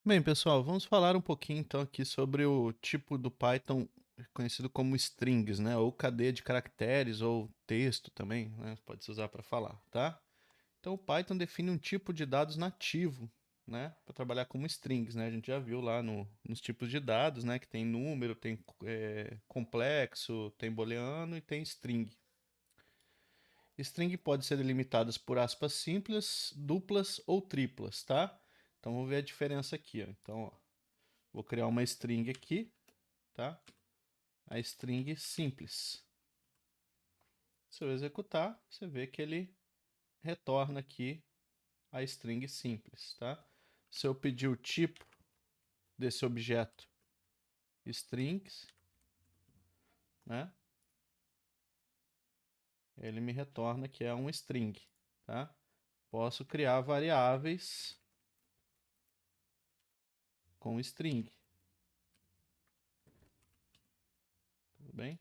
Bem, pessoal, vamos falar um pouquinho então aqui sobre o tipo do Python conhecido como strings, né? Ou cadeia de caracteres, ou texto também, né? Pode se usar para falar, tá? Então, o Python define um tipo de dados nativo, né? Para trabalhar como strings, né? A gente já viu lá nos tipos de dados, né? Que tem número, tem complexo, tem booleano e tem string. String pode ser delimitadas por aspas simples, duplas ou triplas, tá? Então, vamos ver a diferença aqui, ó. Então, ó, vou criar uma string aqui, tá? A string simples. Se eu executar, você vê que ele retorna aqui a string simples, tá? Se eu pedir o tipo desse objeto strings, né? Ele me retorna que é um string, tá? Posso criar variáveis com string, tudo bem?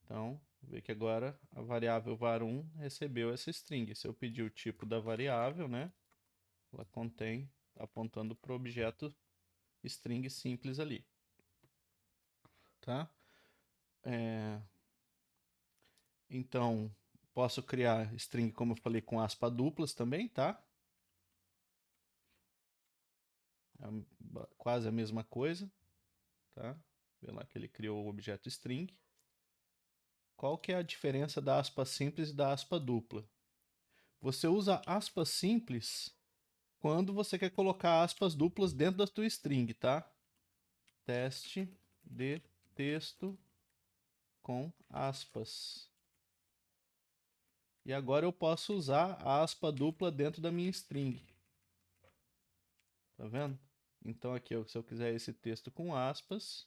Então, vê que agora a variável var1 recebeu essa string. Se eu pedir o tipo da variável, né? Ela contém, apontando para o objeto string simples ali, tá? É, então, posso criar string, como eu falei, com aspas duplas também, tá? É quase a mesma coisa, tá? Vê lá que ele criou o objeto string. Qual que é a diferença da aspa simples e da aspa dupla? Você usa aspas simples quando você quer colocar aspas duplas dentro da tua string, tá? Teste de texto com aspas. E agora eu posso usar a aspa dupla dentro da minha string. Tá vendo? Então aqui, se eu quiser esse texto com aspas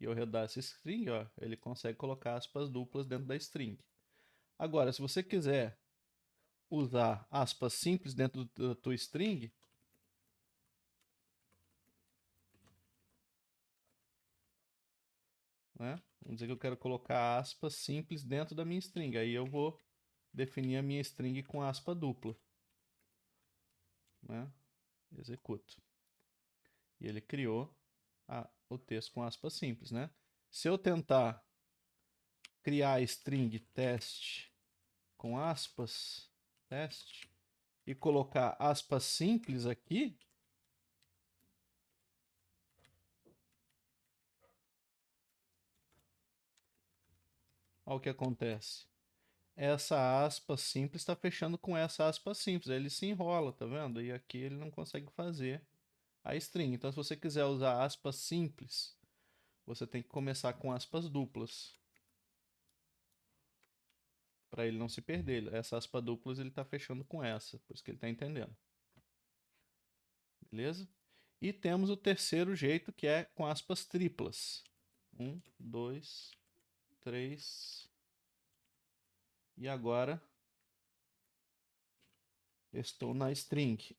e eu rodar essa string, ó, ele consegue colocar aspas duplas dentro da string. Agora, se você quiser usar aspas simples dentro da tua string, né? Vamos dizer que eu quero colocar aspas simples dentro da minha string. Aí eu vou definir a minha string com aspa dupla, né? Executo. E ele criou o texto com aspas simples, né? Se eu tentar criar a string teste com aspas, teste, e colocar aspas simples aqui, olha o que acontece. Essa aspa simples está fechando com essa aspa simples, aí ele se enrola, tá vendo? E aqui ele não consegue fazer a string. Então, se você quiser usar aspas simples, você tem que começar com aspas duplas, para ele não se perder. Essa aspa duplas ele está fechando com essa, por isso que ele está entendendo. Beleza? E temos o terceiro jeito, que é com aspas triplas. 1, 2, 3. E agora estou na string.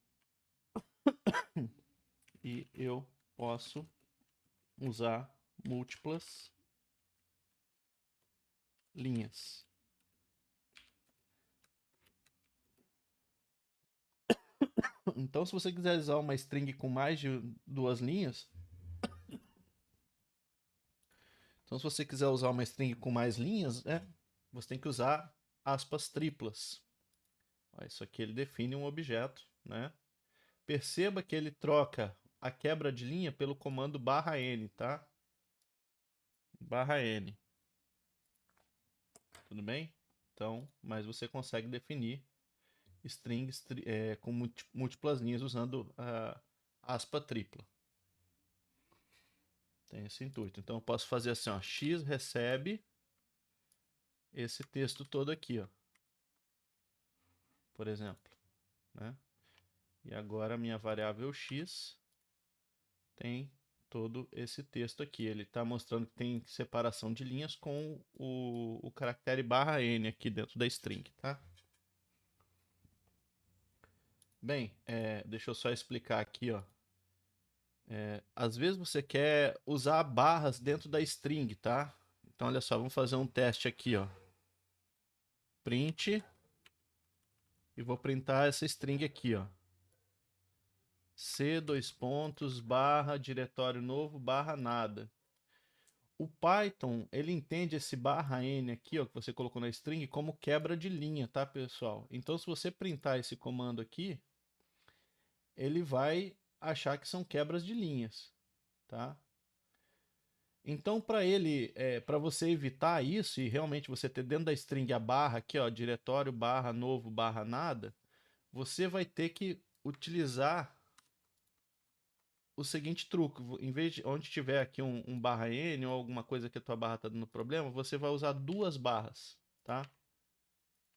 E eu posso usar múltiplas linhas. Então, se você quiser usar uma string com mais de duas linhas, então se você quiser usar uma string com mais linhas, você tem que usar aspas triplas. Isso aqui ele define um objeto, né? Perceba que ele troca a quebra de linha pelo comando /n, tá? /n. Tudo bem? Então, mas você consegue definir strings com múltiplas linhas usando a aspa tripla. Tem esse intuito. Então eu posso fazer assim, ó, x recebe esse texto todo aqui, ó, por exemplo, né? E agora a minha variável x tem todo esse texto aqui. Ele está mostrando que tem separação de linhas com o caractere /n aqui dentro da string, tá? Bem, deixa eu só explicar aqui, ó. Às vezes você quer usar barras dentro da string, tá? Então, olha só, vamos fazer um teste aqui, ó. Print, e vou printar essa string aqui, ó. C, dois pontos, barra, diretório novo, barra nada. O Python, ele entende esse barra N aqui, ó, que você colocou na string, como quebra de linha, tá, pessoal? Então, se você printar esse comando aqui, ele vai achar que são quebras de linhas, tá? Então, para você evitar isso e realmente você ter dentro da string a barra aqui, ó, diretório barra novo barra nada, você vai ter que utilizar o seguinte truque. Em vez de onde tiver aqui um barra N ou alguma coisa que a tua barra está dando problema, você vai usar duas barras, tá?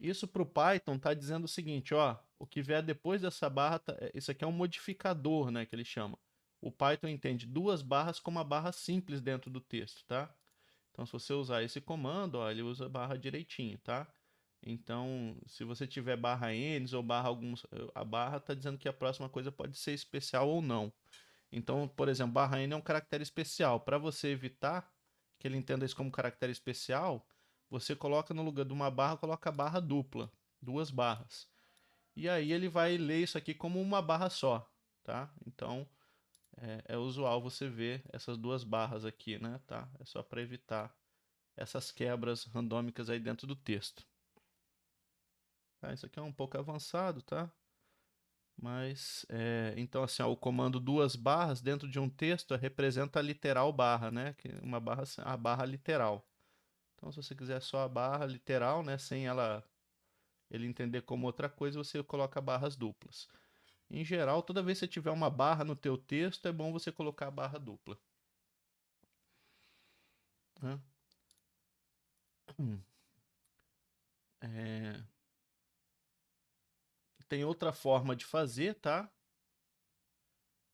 Isso para o Python está dizendo o seguinte, ó, o que vier depois dessa barra, isso aqui é um modificador, né, que ele chama. O Python entende duas barras como uma barra simples dentro do texto, tá? Então, se você usar esse comando, ó, ele usa barra direitinho, tá? Então, se você tiver barra N ou barra alguns, a barra está dizendo que a próxima coisa pode ser especial ou não. Então, por exemplo, barra N é um caractere especial. Para você evitar que ele entenda isso como caractere especial, você coloca no lugar de uma barra, coloca barra dupla, duas barras. E aí ele vai ler isso aqui como uma barra só, tá? Então, é usual você ver essas duas barras aqui, né? Tá? É só para evitar essas quebras randômicas aí dentro do texto. Tá? Isso aqui é um pouco avançado, tá? Mas, então assim, ó, o comando duas barras dentro de um texto representa a literal barra, né? Uma barra, a barra literal. Então, se você quiser só a barra literal, né, sem ele entender como outra coisa, você coloca barras duplas. Em geral, toda vez que você tiver uma barra no teu texto, é bom você colocar a barra dupla. Né? É... Tem outra forma de fazer, tá?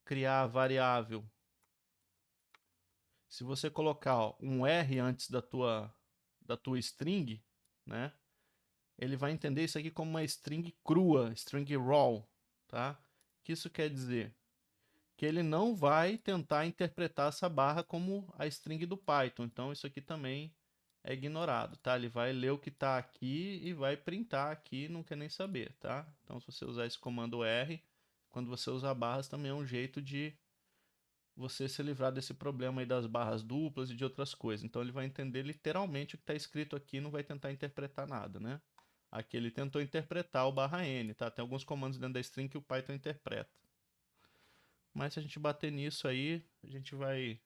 Criar a variável. Se você colocar ó, um R antes da tua string, né? Ele vai entender isso aqui como uma string crua, string raw, tá? O que isso quer dizer? Que ele não vai tentar interpretar essa barra como a string do Python. Então isso aqui também é ignorado, tá? Ele vai ler o que está aqui e vai printar aqui, não quer nem saber, tá? Então se você usar esse comando R, quando você usar barras também é um jeito de você se livrar desse problema aí das barras duplas e de outras coisas. Então ele vai entender literalmente o que está escrito aqui, não vai tentar interpretar nada, né? Aqui ele tentou interpretar o barra N, tá? Tem alguns comandos dentro da string que o Python interpreta. Mas se a gente bater nisso aí, a gente vai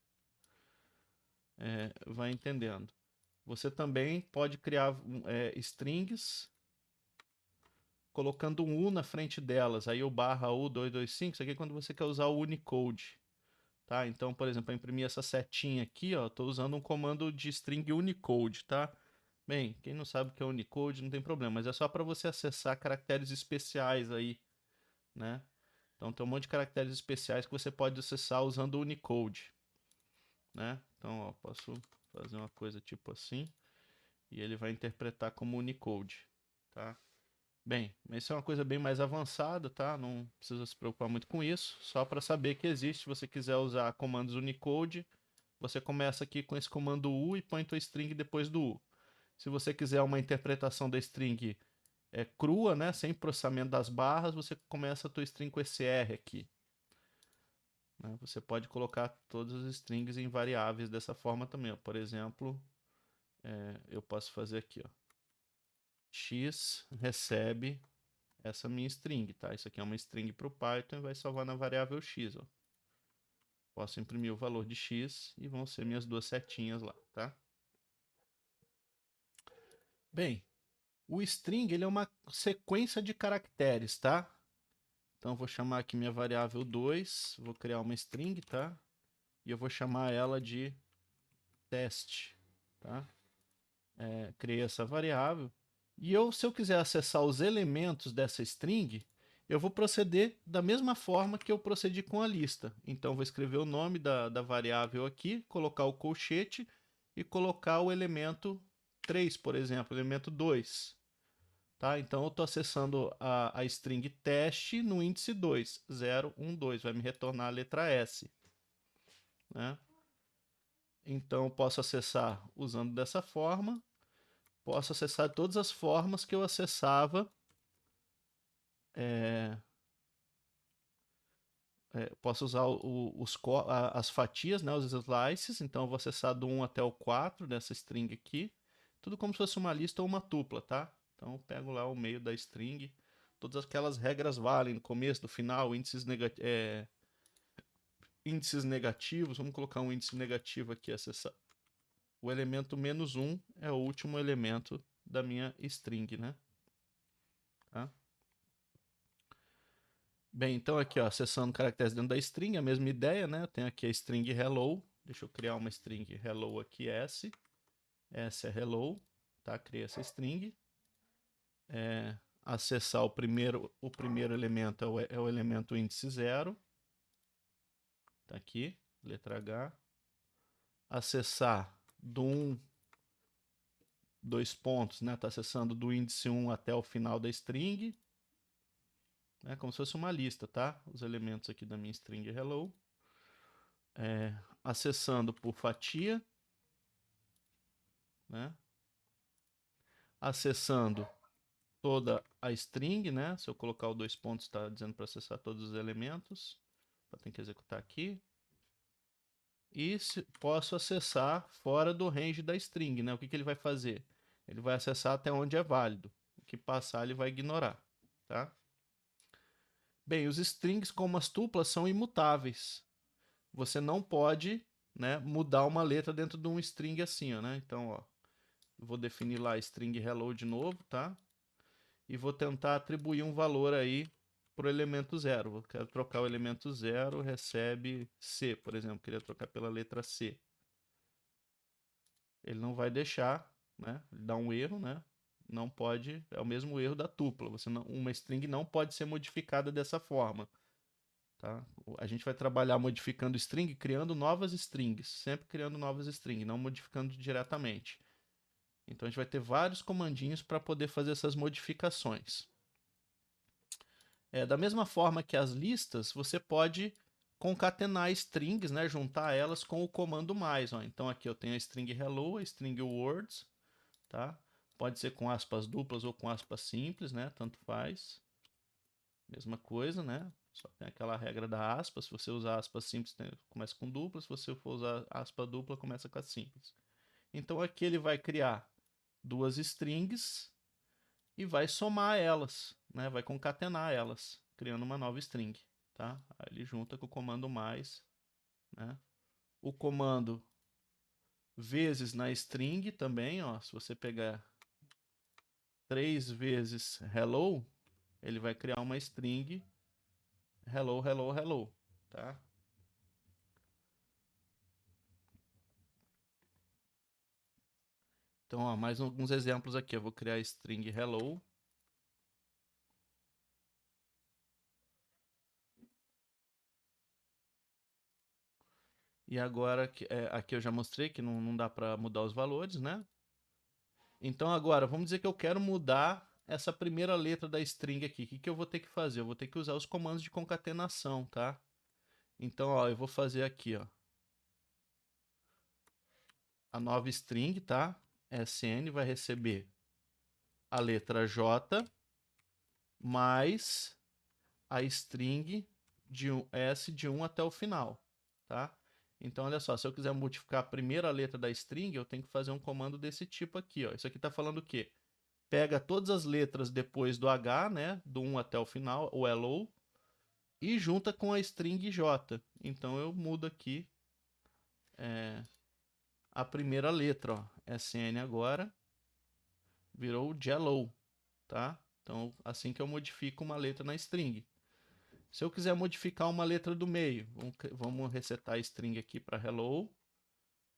entendendo. Você também pode criar strings colocando um U na frente delas. Aí o barra U225, isso aqui é quando você quer usar o Unicode. Tá? Então, por exemplo, para imprimir essa setinha aqui, ó, estou usando um comando de string Unicode, tá? Bem, quem não sabe o que é Unicode não tem problema, mas é só para você acessar caracteres especiais aí, né? Então tem um monte de caracteres especiais que você pode acessar usando o Unicode, né? Então, ó, posso fazer uma coisa tipo assim e ele vai interpretar como Unicode, tá? Bem, isso é uma coisa bem mais avançada, tá? Não precisa se preocupar muito com isso, só para saber que existe. Se você quiser usar comandos Unicode, você começa aqui com esse comando U e põe tua string depois do U. Se você quiser uma interpretação da string crua, né, sem processamento das barras, você começa a tua string com esse R aqui. Né? Você pode colocar todas as strings em variáveis dessa forma também. Ó. Por exemplo, eu posso fazer aqui, ó. X recebe essa minha string, tá? Isso aqui é uma string para o Python e vai salvar na variável x, ó. Posso imprimir o valor de x e vão ser minhas duas setinhas lá, tá? Bem, o string ele é uma sequência de caracteres, tá? Então eu vou chamar aqui minha variável 2, vou criar uma string, tá? E eu vou chamar ela de teste, tá? Criei essa variável. E se eu quiser acessar os elementos dessa string, eu vou proceder da mesma forma que eu procedi com a lista. Então, vou escrever o nome da variável aqui, colocar o colchete e colocar o elemento 3, por exemplo, elemento 2. Tá? Então, eu estou acessando a string teste no índice 2, 0, 1, 2. Vai me retornar a letra S. Né? Então, eu posso acessar usando dessa forma. Posso acessar todas as formas que eu acessava posso usar as fatias, né, os slices, então eu vou acessar do 1 até o 4 dessa string aqui, tudo como se fosse uma lista ou uma tupla, tá? Então eu pego lá o meio da string, todas aquelas regras valem no começo, no final, índices negativos, vamos colocar um índice negativo aqui, acessar. O elemento -1 é o último elemento da minha string, né? Tá? Bem, então aqui, ó, acessando caracteres dentro da string, a mesma ideia, né? Eu tenho aqui a string hello. Deixa eu criar uma string hello aqui, s. Essa é hello, tá? Criei essa string. Acessar o primeiro elemento é o elemento índice 0. Tá aqui, letra H. Acessar do 1, 2 pontos, né? Tá acessando do índice 1 até o final da string. É como se fosse uma lista, tá? Os elementos aqui da minha string hello. Acessando por fatia, né? Acessando toda a string, né? Se eu colocar o 2 pontos, está dizendo para acessar todos os elementos. Eu tenho que executar aqui. E posso acessar fora do range da string, né? O que ele vai fazer? Ele vai acessar até onde é válido. O que passar, ele vai ignorar, tá? Bem, os strings, como as tuplas, são imutáveis. Você não pode, né, mudar uma letra dentro de um string assim, ó, né? Então, ó, vou definir lá string hello de novo, tá? E vou tentar atribuir um valor aí para o elemento 0. Eu quero trocar o elemento 0, recebe C, por exemplo. Queria trocar pela letra C. Ele não vai deixar, né? Ele dá um erro, né? Não pode, é o mesmo erro da tupla. Uma string não pode ser modificada dessa forma. Tá? A gente vai trabalhar modificando string, criando novas strings, sempre criando novas strings, não modificando diretamente. Então a gente vai ter vários comandinhos para poder fazer essas modificações. Da mesma forma que as listas, você pode concatenar strings, né, juntar elas com o comando mais. Ó. Então aqui eu tenho a string hello, a string words, tá? Pode ser com aspas duplas ou com aspas simples, né? Tanto faz. Mesma coisa, né? Só tem aquela regra da aspa. Se você usar aspas simples, começa com dupla. Se você for usar aspa dupla, começa com a simples. Então aqui ele vai criar duas strings e vai somar elas, né? Vai concatenar elas, criando uma nova string, tá? Aí ele junta com o comando mais, né? O comando vezes na string também, ó. Se você pegar 3 vezes hello, ele vai criar uma string hello, hello, hello, tá? Então, ó, mais alguns exemplos aqui. Eu vou criar a string hello. E agora, aqui eu já mostrei que não dá para mudar os valores, né? Então agora, vamos dizer que eu quero mudar essa primeira letra da string aqui. O que eu vou ter que fazer? Eu vou ter que usar os comandos de concatenação, tá? Então, ó, eu vou fazer aqui, ó, a nova string, tá? SN vai receber a letra J mais a string de S de 1 até o final, tá? Então, olha só, se eu quiser modificar a primeira letra da string, eu tenho que fazer um comando desse tipo aqui, ó. Isso aqui está falando o quê? Pega todas as letras depois do H, né? Do 1 até o final, o hello, e junta com a string J. Então, eu mudo aqui a primeira letra, ó. SN agora virou Jello, tá? Então, assim que eu modifico uma letra na string. Se eu quiser modificar uma letra do meio, vamos resetar a string aqui para hello,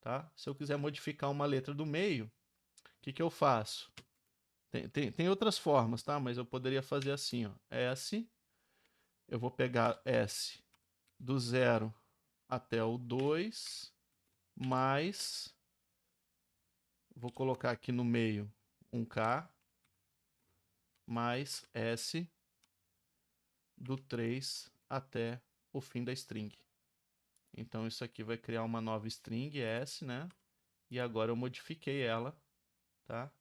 tá? Se eu quiser modificar uma letra do meio, o que eu faço? Tem outras formas, tá? Mas eu poderia fazer assim, ó. S, eu vou pegar S do 0 até o 2, mais, vou colocar aqui no meio um K, mais S do 3 até o fim da string. Então isso aqui vai criar uma nova string S, né? E agora eu modifiquei ela, tá?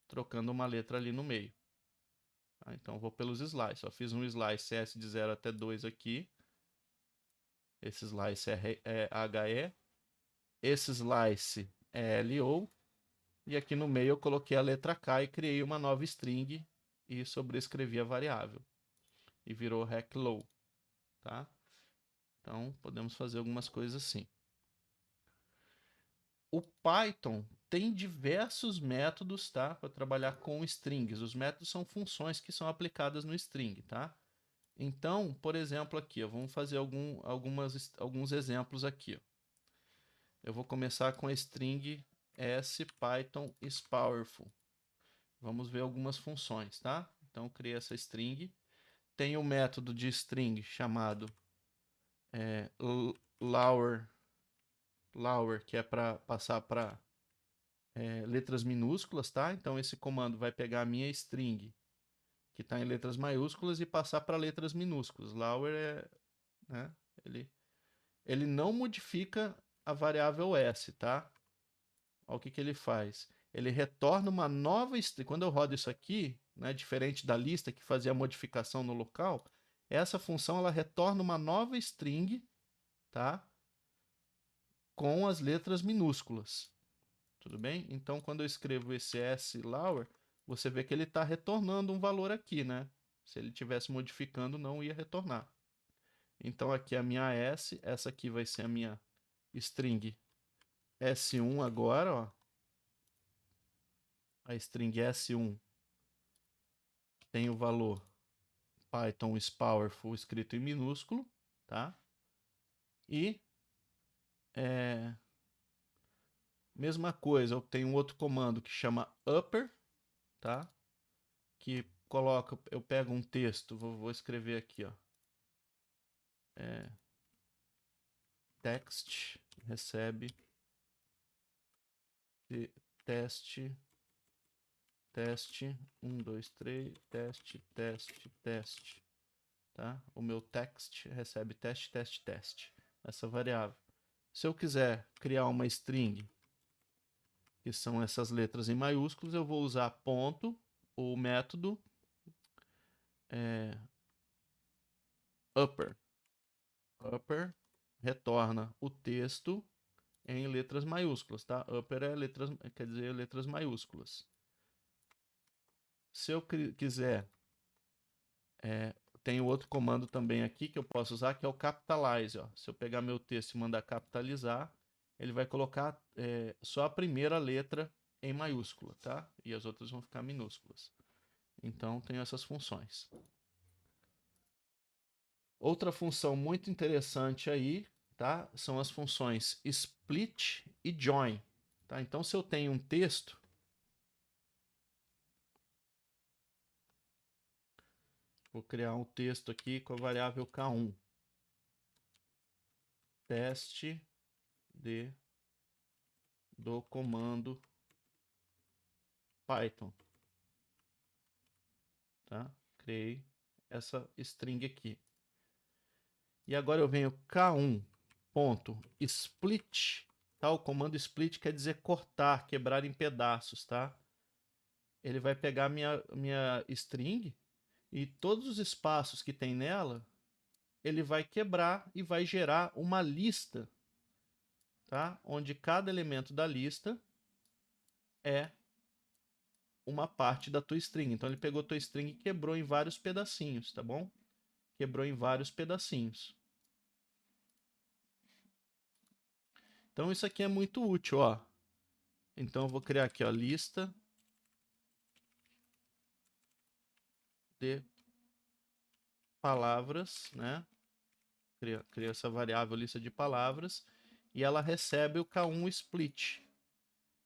Trocando uma letra ali no meio. Tá? Então eu vou pelos slices. Eu fiz um slice S de 0 até 2 aqui. Esse slice é HE, esse slice é LO, e aqui no meio eu coloquei a letra K e criei uma nova string e sobrescrevi a variável. E virou HECLOW, tá? Então, podemos fazer algumas coisas assim. O Python tem diversos métodos, tá? Para trabalhar com strings. Os métodos são funções que são aplicadas no string, tá? Então, por exemplo, aqui, ó, vamos fazer alguns exemplos aqui. Ó. Eu vou começar com a string SPython is powerful. Vamos ver algumas funções, tá? Então, eu criei essa string. Tem um método de string chamado lower, que é para passar para letras minúsculas, tá? Então, esse comando vai pegar a minha string, que está em letras maiúsculas, e passar para letras minúsculas. Lower né? Ele não modifica a variável s, tá? Olha o que ele faz. Ele retorna uma nova string. Quando eu rodo isso aqui, né, diferente da lista que fazia a modificação no local, essa função ela retorna uma nova string, tá? Com as letras minúsculas. Tudo bem? Então, quando eu escrevo esse s lower, você vê que ele está retornando um valor aqui, né? Se ele estivesse modificando, não ia retornar. Então, aqui é a minha s, essa aqui vai ser a minha string S1 agora, ó. A string S1 tem o valor Python is powerful escrito em minúsculo, tá? E mesma coisa, eu tenho um outro comando que chama upper, tá? Que coloca, eu pego um texto, vou escrever aqui, ó. Text recebe teste 1, 2, 3, teste, tá? O meu text recebe teste, essa variável. Se eu quiser criar uma string, que são essas letras em maiúsculos, eu vou usar ponto, o método upper. Upper retorna o texto em letras maiúsculas, tá? Upper quer dizer letras maiúsculas. Se eu quiser, tem outro comando também aqui que eu posso usar, que é o capitalize. Ó. Se eu pegar meu texto e mandar capitalizar, ele vai colocar só a primeira letra em maiúscula, tá? E as outras vão ficar minúsculas. Então, tem essas funções. Outra função muito interessante aí, tá? São as funções split e join. Tá? Então, se eu tenho um texto, vou criar um texto aqui com a variável K1. Teste do comando Python. Tá? Criei essa string aqui. E agora eu venho K1.split. Tá? O comando split quer dizer cortar, quebrar em pedaços. Tá? Ele vai pegar minha string e todos os espaços que tem nela, ele vai quebrar e vai gerar uma lista, tá? Onde cada elemento da lista é uma parte da tua string. Então ele pegou tua string e quebrou em vários pedacinhos, tá bom? Quebrou em vários pedacinhos. Então isso aqui é muito útil, ó. Então eu vou criar aqui, ó, lista de palavras, né? Cria essa variável lista de palavras e ela recebe o K1 split.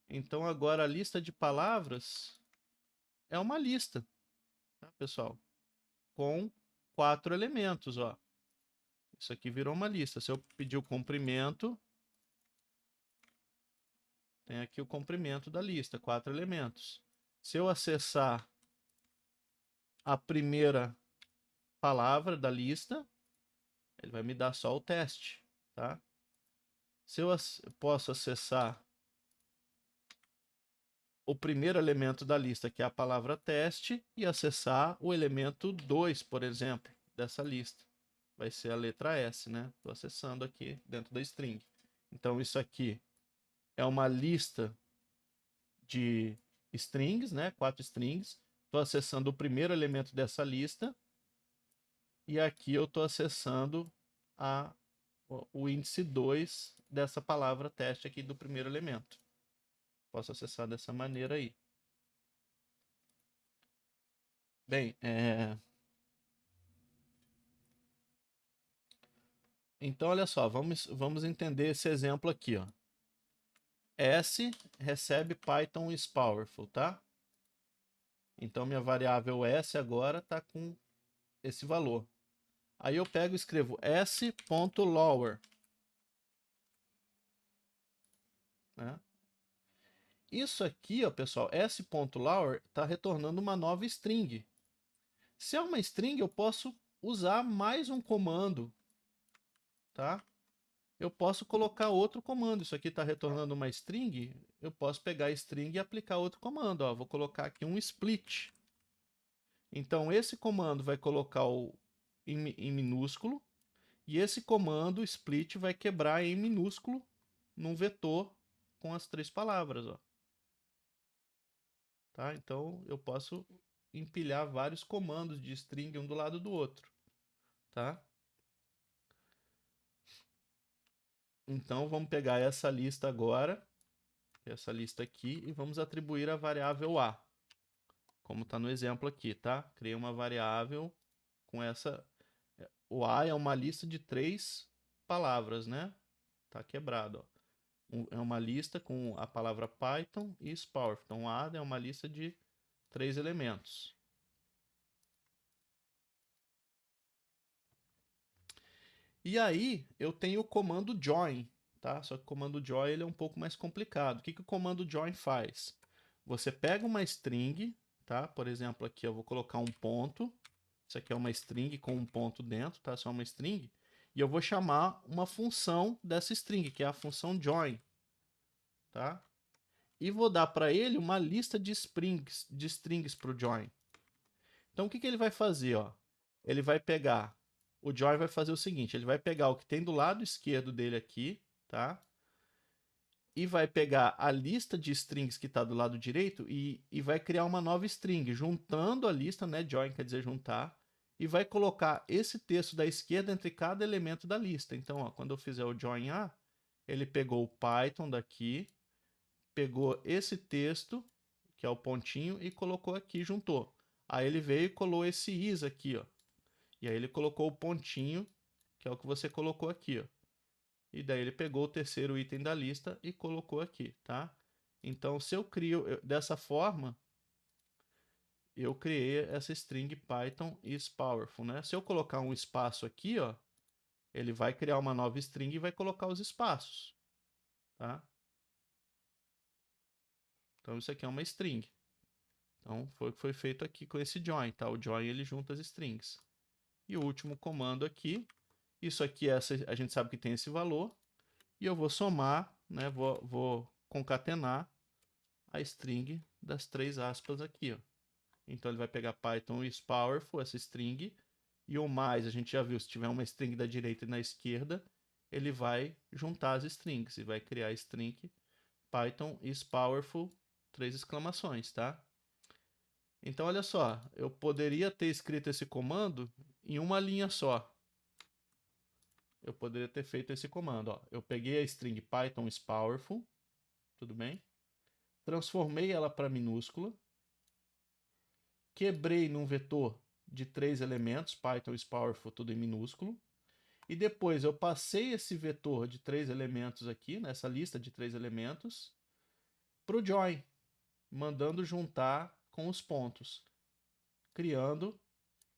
Então agora a lista de palavras é uma lista, tá, pessoal? Com 4 elementos, ó. Isso aqui virou uma lista. Se eu pedir o comprimento, tem aqui o comprimento da lista, 4 elementos. Se eu acessar a primeira palavra da lista, ele vai me dar só o teste, tá? Se eu posso acessar o primeiro elemento da lista, que é a palavra teste, e acessar o elemento 2, por exemplo, dessa lista. vai ser a letra S, né? Estou acessando aqui dentro da string. Então, isso aqui é uma lista de strings, né? 4 strings. Estou acessando o primeiro elemento dessa lista. E aqui eu estou acessando o índice 2 dessa palavra teste aqui do primeiro elemento. Posso acessar dessa maneira aí. Bem, então olha só, vamos entender esse exemplo aqui, ó. S recebe Python is powerful, tá? Então minha variável S agora está com esse valor. Aí eu pego e escrevo s.lower, né? Isso aqui, ó, pessoal, s.lower está retornando uma nova string. Se é uma string, eu posso usar mais um comando, tá? Eu posso colocar outro comando. Isso aqui está retornando uma string, eu posso pegar a string e aplicar outro comando. Ó, vou colocar aqui um split. Então, esse comando vai colocar em minúsculo, e esse comando split vai quebrar em minúsculo num vetor com as 3 palavras. Ó. Tá? Então, eu posso empilhar vários comandos de string um do lado do outro. Tá? Então, vamos pegar essa lista agora, essa lista aqui, e vamos atribuir a variável A, como está no exemplo aqui, tá? Criei uma variável com essa... O A é uma lista de 3 palavras, né? Tá quebrado, ó. É uma lista com a palavra Python e Powerful. Então, A é uma lista de 3 elementos. E aí, eu tenho o comando join, tá? Só que o comando join ele é um pouco mais complicado. O que o comando join faz? Você pega uma string, tá? Por exemplo, aqui eu vou colocar um ponto. Isso aqui é uma string com um ponto dentro, tá? Só uma string. E eu vou chamar uma função dessa string, que é a função join, tá? E vou dar para ele uma lista de strings para o join. Então, o que ele vai fazer? Ó? Ele vai pegar, o join vai fazer o seguinte, ele vai pegar o que tem do lado esquerdo dele aqui, tá? E vai pegar a lista de strings que está do lado direito e vai criar uma nova string, juntando a lista, né? Join quer dizer juntar, e vai colocar esse texto da esquerda entre cada elemento da lista. Então, ó, quando eu fizer o join A, ele pegou o Python daqui, pegou esse texto, que é o pontinho, e colocou aqui, juntou. Aí ele veio e colou esse is aqui, ó. E aí ele colocou o pontinho, que é o que você colocou aqui, ó. E daí ele pegou o terceiro item da lista e colocou aqui, tá? Então, se eu crio dessa forma, eu criei essa string Python is powerful, né? Se eu colocar um espaço aqui, ó, ele vai criar uma nova string e vai colocar os espaços, tá? Então, isso aqui é uma string. Então, foi o que foi feito aqui com esse join, tá? O join, ele junta as strings. E o último comando aqui, isso aqui, a gente sabe que tem esse valor, e eu vou somar, né? Vou concatenar a string das 3 aspas aqui, ó. Então, ele vai pegar Python is powerful, essa string, e o mais, a gente já viu, se tiver uma string da direita e na esquerda, ele vai juntar as strings e vai criar a string Python is powerful, 3 exclamações, tá? Então, olha só, eu poderia ter escrito esse comando em uma linha só. Eu poderia ter feito esse comando, ó. Eu peguei a string Python is powerful, tudo bem? Transformei ela para minúscula, quebrei num vetor de 3 elementos, Python is powerful, tudo em minúsculo, e depois eu passei esse vetor de 3 elementos aqui, nessa lista de 3 elementos, para o join, mandando juntar com os pontos, criando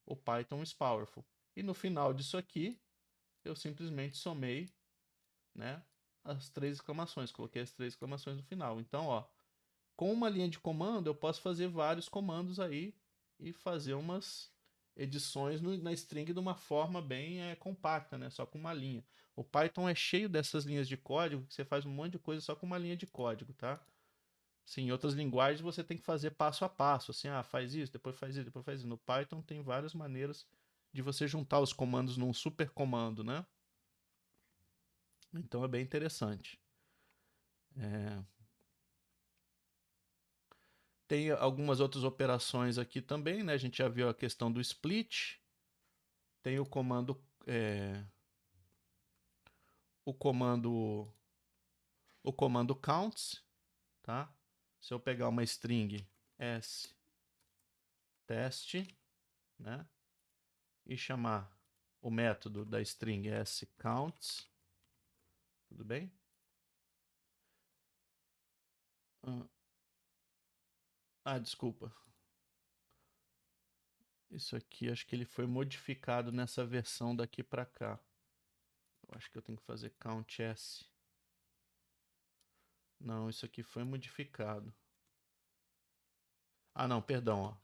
o Python is powerful. E no final disso aqui, eu simplesmente somei, né, as 3 exclamações, coloquei as 3 exclamações no final. Então, ó, com uma linha de comando, eu posso fazer vários comandos aí e fazer umas edições na string de uma forma bem compacta, né, só com uma linha. O Python é cheio dessas linhas de código, que você faz um monte de coisa só com uma linha de código, tá? Sim, em outras linguagens você tem que fazer passo a passo, assim, faz isso, depois faz isso, depois faz isso. No Python tem várias maneiras de você juntar os comandos num super comando, né? Então é bem interessante. Tem algumas outras operações aqui também, né? A gente já viu a questão do split. Tem o comando o comando counts, tá? Se eu pegar uma string s teste, né? E chamar o método da string sCounts, tudo bem? Desculpa. Isso aqui, acho que ele foi modificado nessa versão daqui para cá. Eu acho que eu tenho que fazer count s. Não, isso aqui foi modificado. Não, perdão, ó.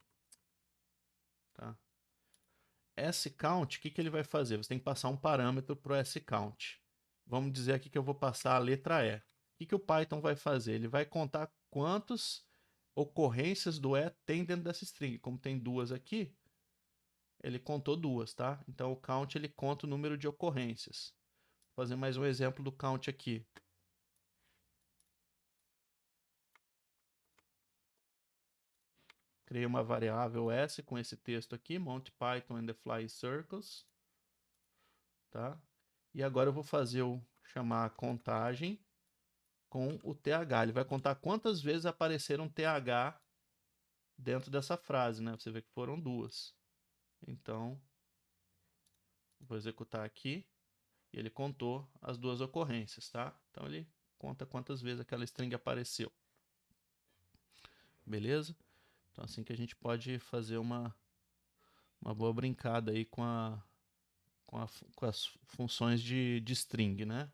Tá? sCount, o que que ele vai fazer? Você tem que passar um parâmetro para o sCount. Vamos dizer aqui que eu vou passar a letra E. O que o Python vai fazer? Ele vai contar quantas ocorrências do E tem dentro dessa string. Como tem duas aqui, ele contou duas, tá? Então o count ele conta o número de ocorrências. Vou fazer mais um exemplo do count aqui. Criei uma variável s com esse texto aqui, Monty Python and the Flying Circles, tá? E agora eu vou fazer chamar a contagem com o TH. Ele vai contar quantas vezes apareceram TH dentro dessa frase, né? Você vê que foram duas. Então, vou executar aqui e ele contou as duas ocorrências, tá? Então ele conta quantas vezes aquela string apareceu. Beleza? Então assim que a gente pode fazer uma boa brincada aí com as funções de string, né?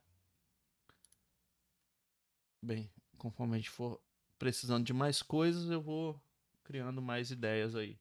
Bem, conforme a gente for precisando de mais coisas, eu vou criando mais ideias aí.